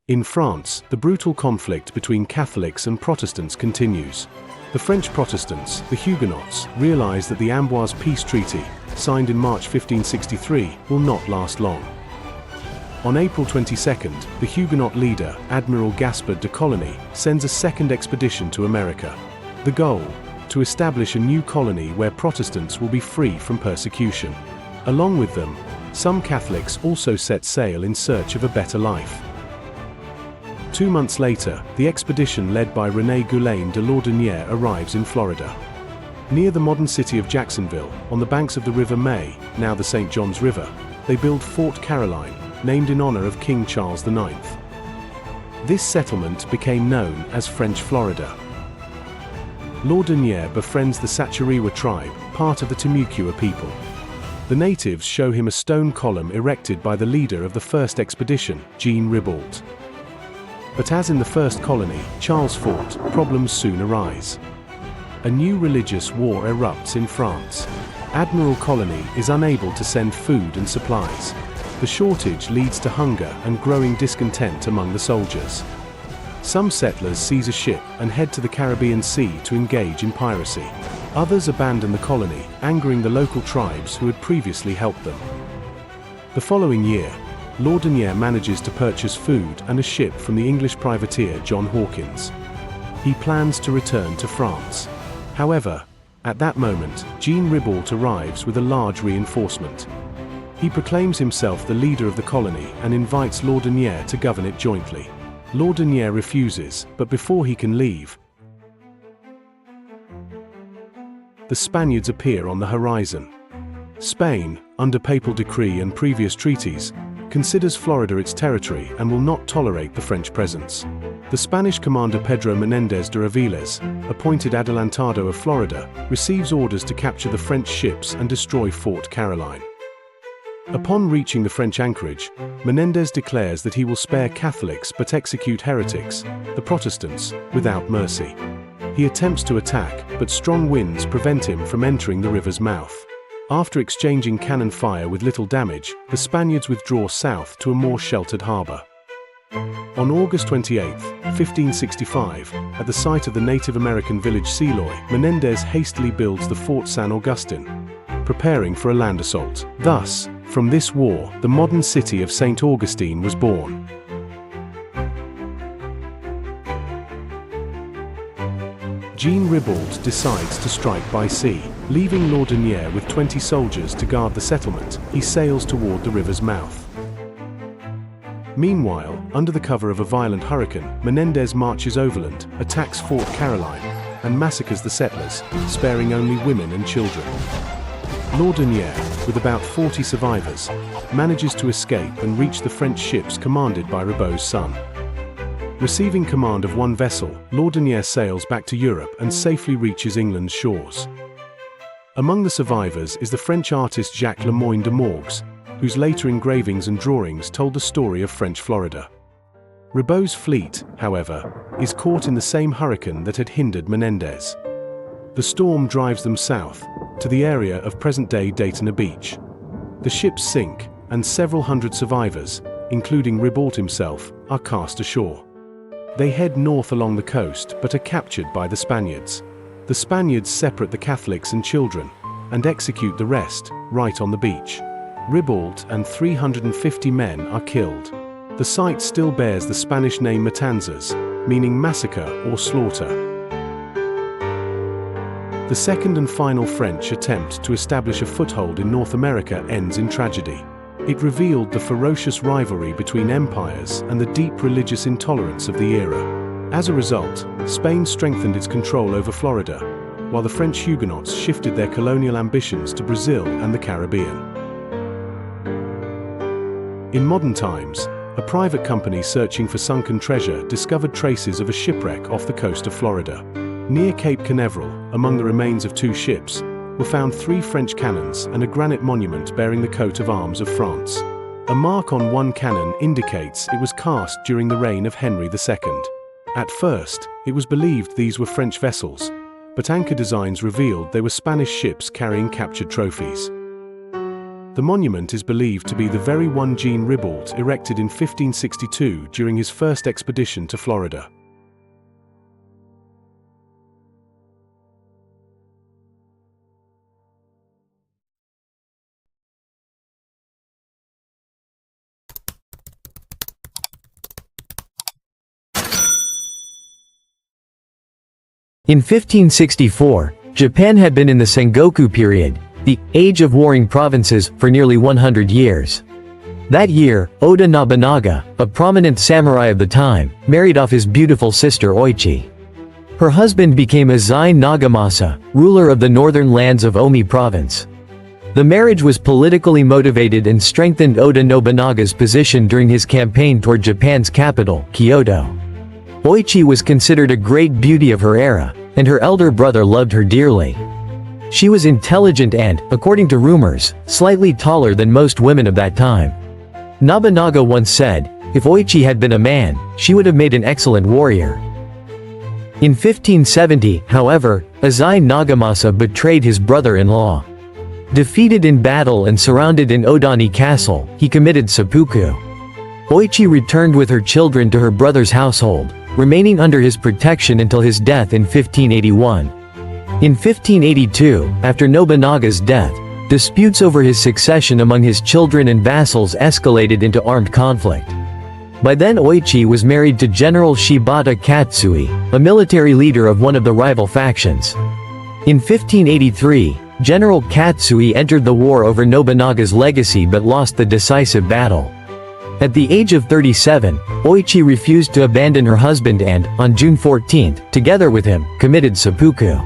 In France, the brutal conflict between Catholics and Protestants continues. The French Protestants, the Huguenots, realize that the Amboise peace treaty, signed in March 1563, will not last long. On April 22, the Huguenot leader, Admiral Gaspard de Coligny, sends a second expedition to America. The goal? To establish a new colony where Protestants will be free from persecution. Along with them, some Catholics also set sail in search of a better life. 2 months later, the expedition led by René Goulaine de Laudonnière arrives in Florida. Near the modern city of Jacksonville, on the banks of the River May, now the St. Johns River, they build Fort Caroline, named in honor of King Charles IX. This settlement became known as French Florida. Laudonnière befriends the Sacherewa tribe, part of the Timucua people. The natives show him a stone column erected by the leader of the first expedition, Jean Ribault. But as in the first colony, Charles fought, problems soon arise. A new religious war erupts in France. Admiral Coligny is unable to send food and supplies. The shortage leads to hunger and growing discontent among the soldiers. Some settlers seize a ship and head to the Caribbean Sea to engage in piracy. Others abandon the colony, angering the local tribes who had previously helped them. The following year, Laudonnière manages to purchase food and a ship from the English privateer John Hawkins. He plans to return to France. However, at that moment, Jean Ribault arrives with a large reinforcement. He proclaims himself the leader of the colony and invites Laudonnière to govern it jointly. Laudonnière refuses, but before he can leave, the Spaniards appear on the horizon. Spain, under papal decree and previous treaties, considers Florida its territory and will not tolerate the French presence. The Spanish commander Pedro Menéndez de Aviles, appointed Adelantado of Florida, receives orders to capture the French ships and destroy Fort Caroline. Upon reaching the French anchorage, Menéndez declares that he will spare Catholics but execute heretics, the Protestants, without mercy. He attempts to attack, but strong winds prevent him from entering the river's mouth. After exchanging cannon fire with little damage, the Spaniards withdraw south to a more sheltered harbor. On August 28, 1565, at the site of the Native American village Seloy, Menéndez hastily builds the Fort San Agustin, preparing for a land assault. Thus, from this war, the modern city of St. Augustine was born. Jean Ribault decides to strike by sea. Leaving Laudonnière with 20 soldiers to guard the settlement, he sails toward the river's mouth. Meanwhile, under the cover of a violent hurricane, Menéndez marches overland, attacks Fort Caroline, and massacres the settlers, sparing only women and children. Laudonnière, with about 40 survivors, manages to escape and reach the French ships commanded by Ribault's son. Receiving command of one vessel, Laudonnière sails back to Europe and safely reaches England's shores. Among the survivors is the French artist Jacques Lemoyne de Morgues, whose later engravings and drawings told the story of French Florida. Ribault's fleet, however, is caught in the same hurricane that had hindered Menéndez. The storm drives them south, to the area of present-day Daytona Beach. The ships sink, and several hundred survivors, including Ribault himself, are cast ashore. They head north along the coast but are captured by the Spaniards. The Spaniards separate the Catholics and children, and execute the rest, right on the beach. Ribault and 350 men are killed. The site still bears the Spanish name Matanzas, meaning massacre or slaughter. The second and final French attempt to establish a foothold in North America ends in tragedy. It revealed the ferocious rivalry between empires and the deep religious intolerance of the era. As a result, Spain strengthened its control over Florida, while the French Huguenots shifted their colonial ambitions to Brazil and the Caribbean. In modern times, a private company searching for sunken treasure discovered traces of a shipwreck off the coast of Florida. Near Cape Canaveral, among the remains of 2 ships, were found 3 French cannons and a granite monument bearing the coat of arms of France. A mark on one cannon indicates it was cast during the reign of Henry II. At first, it was believed these were French vessels, but anchor designs revealed they were Spanish ships carrying captured trophies. The monument is believed to be the very one Jean Ribault erected in 1562 during his first expedition to Florida. In 1564, Japan had been in the Sengoku period, the Age of Warring Provinces, for nearly 100 years. That year, Oda Nobunaga, a prominent samurai of the time, married off his beautiful sister Oichi. Her husband became Azai Nagamasa, ruler of the northern lands of Omi province. The marriage was politically motivated and strengthened Oda Nobunaga's position during his campaign toward Japan's capital, Kyoto. Oichi was considered a great beauty of her era, and her elder brother loved her dearly. She was intelligent and, according to rumors, slightly taller than most women of that time. Nobunaga once said, if Oichi had been a man, she would have made an excellent warrior. In 1570, however, Azai Nagamasa betrayed his brother-in-law. Defeated in battle and surrounded in Odani Castle, he committed seppuku. Oichi returned with her children to her brother's household, remaining under his protection until his death in 1581. In 1582, after Nobunaga's death, disputes over his succession among his children and vassals escalated into armed conflict. By then Oichi was married to General Shibata Katsui, a military leader of one of the rival factions. In 1583, General Katsui entered the war over Nobunaga's legacy but lost the decisive battle. At the age of 37, Oichi refused to abandon her husband and, on June 14, together with him, committed seppuku.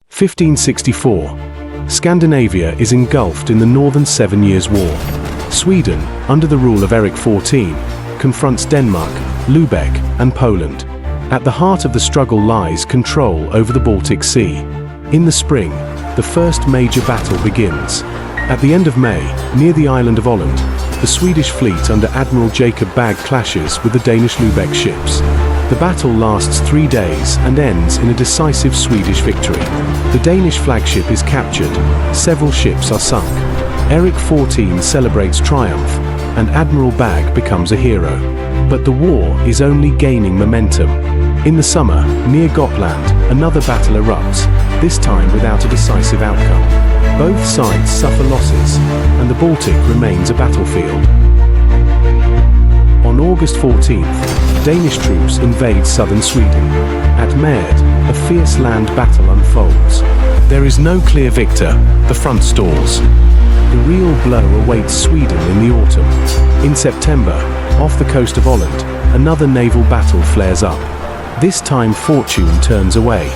(1564). Scandinavia is engulfed in the Northern 7 Years' War. Sweden, under the rule of Erik XIV, confronts Denmark, Lubeck, and Poland. At the heart of the struggle lies control over the Baltic Sea. In the spring, the first major battle begins. At the end of May, near the island of Åland, the Swedish fleet under Admiral Jacob Bagge clashes with the Danish Lubeck ships. The battle lasts 3 days and ends in a decisive Swedish victory. The Danish flagship is captured, several ships are sunk. Erik XIV celebrates triumph, and Admiral Bagge becomes a hero. But the war is only gaining momentum. In the summer, near Gotland, another battle erupts, this time without a decisive outcome. Both sides suffer losses, and the Baltic remains a battlefield. On August 14th, Danish troops invade southern Sweden. At Merd, a fierce land battle unfolds. There is no clear victor, the front stalls. The real blow awaits Sweden in the autumn. In September, off the coast of Åland, another naval battle flares up. This time fortune turns away.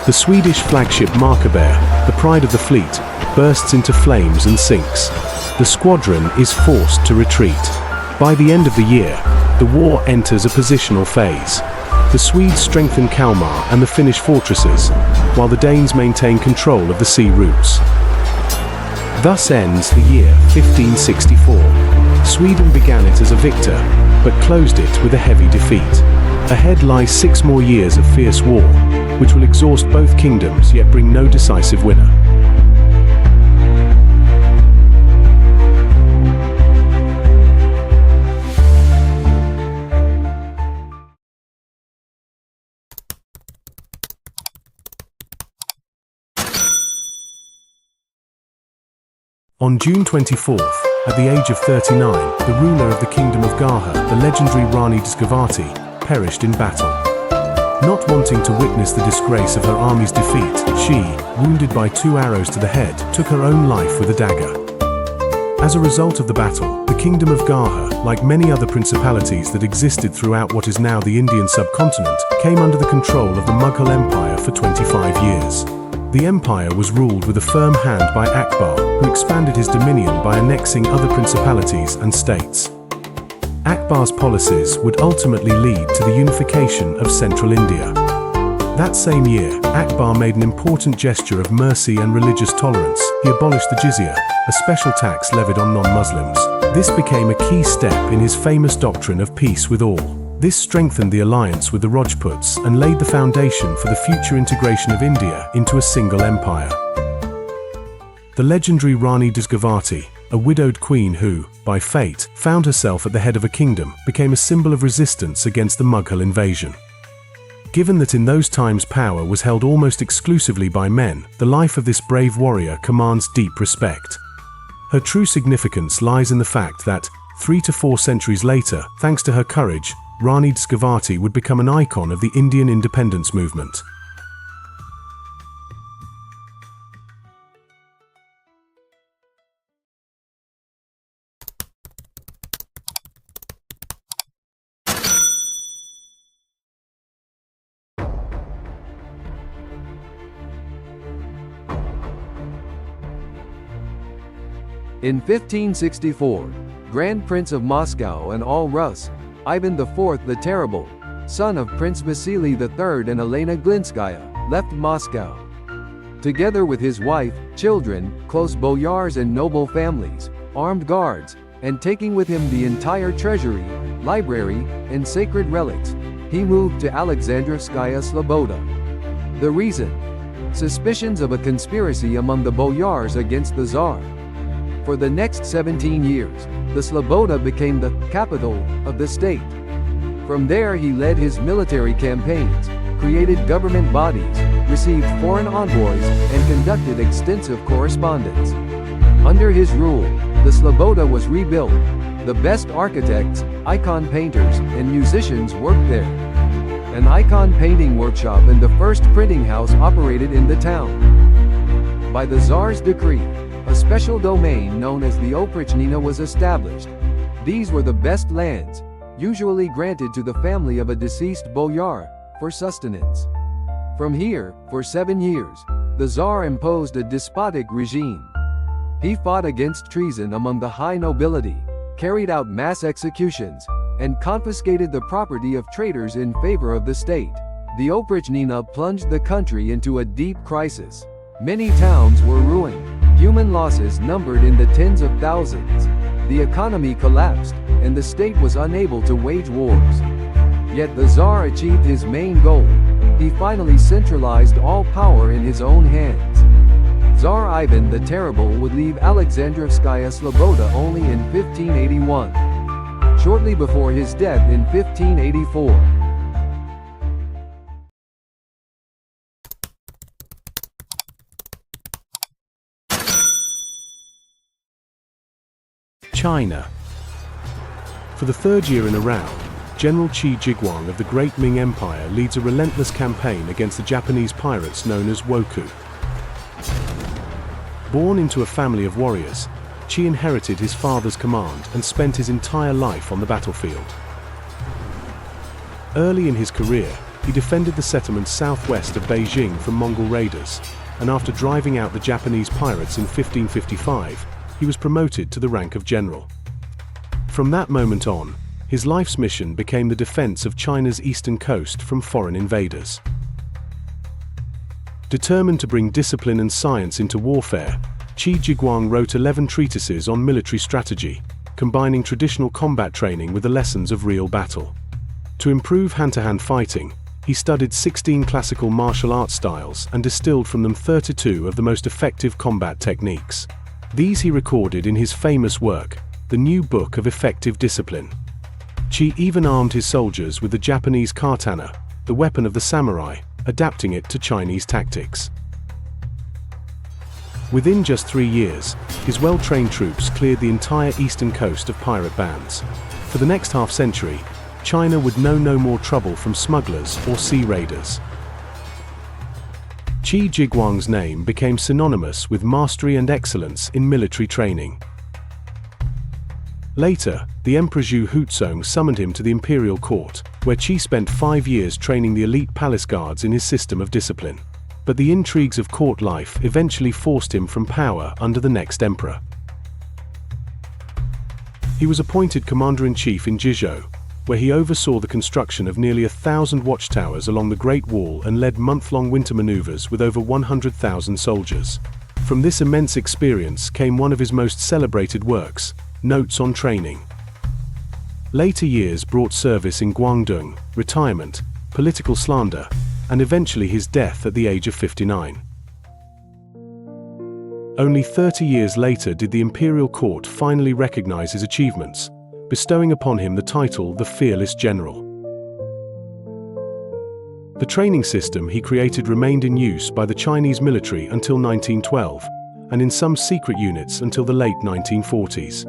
The Swedish flagship Markabear, the pride of the fleet, bursts into flames and sinks. The squadron is forced to retreat. By the end of the year, the war enters a positional phase. The Swedes strengthen Kalmar and the Finnish fortresses, while the Danes maintain control of the sea routes. Thus ends the year 1564. Sweden began it as a victor, but closed it with a heavy defeat. Ahead lie 6 more years of fierce war, which will exhaust both kingdoms yet bring no decisive winner. On June 24th, at the age of 39, the ruler of the Kingdom of Gaha, the legendary Rani Disgavati, perished in battle. Not wanting to witness the disgrace of her army's defeat, she, wounded by 2 arrows to the head, took her own life with a dagger. As a result of the battle, the Kingdom of Gaha, like many other principalities that existed throughout what is now the Indian subcontinent, came under the control of the Mughal Empire for 25 years. The empire was ruled with a firm hand by Akbar, who expanded his dominion by annexing other principalities and states. Akbar's policies would ultimately lead to the unification of central India. That same year, Akbar made an important gesture of mercy and religious tolerance, he abolished the jizya, a special tax levied on non-Muslims. This became a key step in his famous doctrine of peace with all. This strengthened the alliance with the Rajputs and laid the foundation for the future integration of India into a single empire. The legendary Rani Dasgavati, a widowed queen who, by fate, found herself at the head of a kingdom, became a symbol of resistance against the Mughal invasion. Given that in those times power was held almost exclusively by men, the life of this brave warrior commands deep respect. Her true significance lies in the fact that, 3 to 4 centuries later, thanks to her courage, Rani Dasgavati would become an icon of the Indian independence movement. In 1564, Grand Prince of Moscow and all Rus, Ivan IV the Terrible, son of Prince Vasily III and Elena Glinskaya, left Moscow. Together with his wife, children, close boyars and noble families, armed guards, and taking with him the entire treasury, library, and sacred relics, he moved to Alexandrovskaya Sloboda. The reason? Suspicions of a conspiracy among the boyars against the Tsar. For the next 17 years, the Sloboda became the capital of the state. From there he led his military campaigns, created government bodies, received foreign envoys, and conducted extensive correspondence. Under his rule, the Sloboda was rebuilt. The best architects, icon painters, and musicians worked there. An icon painting workshop and the first printing house operated in the town. By the Tsar's decree, a special domain known as the Oprichnina was established. These were the best lands, usually granted to the family of a deceased boyar, for sustenance. From here, for 7 years, the Tsar imposed a despotic regime. He fought against treason among the high nobility, carried out mass executions, and confiscated the property of traitors in favor of the state. The Oprichnina plunged the country into a deep crisis. Many towns were ruined. Human losses numbered in the tens of thousands. The economy collapsed, and the state was unable to wage wars. Yet the Tsar achieved his main goal. He finally centralized all power in his own hands. Tsar Ivan the Terrible would leave Alexandrovskaya Sloboda only in 1581. Shortly before his death in 1584. China. For the third year in a row, General Qi Jiguang of the Great Ming Empire leads a relentless campaign against the Japanese pirates known as wokou. Born into a family of warriors, Qi inherited his father's command and spent his entire life on the battlefield. Early in his career, he defended the settlements southwest of Beijing from Mongol raiders, and after driving out the Japanese pirates in 1555, he was promoted to the rank of general. From that moment on, his life's mission became the defense of China's eastern coast from foreign invaders. Determined to bring discipline and science into warfare, Qi Jiguang wrote 11 treatises on military strategy, combining traditional combat training with the lessons of real battle. To improve hand-to-hand fighting, he studied 16 classical martial arts styles and distilled from them 32 of the most effective combat techniques. These he recorded in his famous work, The New Book of Effective Discipline. Qi even armed his soldiers with the Japanese katana, the weapon of the samurai, adapting it to Chinese tactics. Within just 3 years, his well-trained troops cleared the entire eastern coast of pirate bands. For the next half-century, China would know no more trouble from smugglers or sea raiders. Qi Jiguang's name became synonymous with mastery and excellence in military training. Later, the Emperor Zhu Huizong summoned him to the imperial court, where Qi spent 5 years training the elite palace guards in his system of discipline. But the intrigues of court life eventually forced him from power under the next emperor. He was appointed commander-in-chief in Jizhou, where he oversaw the construction of nearly 1,000 watchtowers along the Great Wall and led month-long winter maneuvers with over 100,000 soldiers. From this immense experience came one of his most celebrated works, Notes on Training. Later years brought service in Guangdong, retirement, political slander, and eventually his death at the age of 59. Only 30 years later did the imperial court finally recognize his achievements, bestowing upon him the title the Fearless General. The training system he created remained in use by the Chinese military until 1912, and in some secret units until the late 1940s.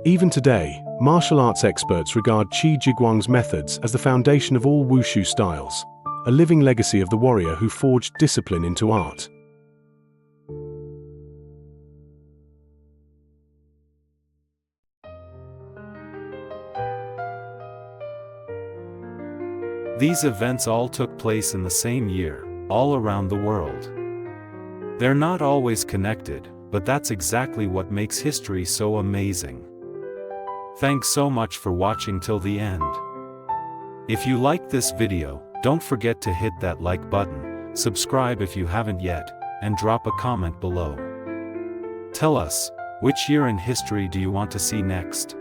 Even today, martial arts experts regard Qi Jiguang's methods as the foundation of all wushu styles, a living legacy of the warrior who forged discipline into art. These events all took place in the same year, all around the world. They're not always connected, but that's exactly what makes history so amazing. Thanks so much for watching till the end. If you liked this video, don't forget to hit that like button, subscribe if you haven't yet, and drop a comment below. Tell us, which year in history do you want to see next?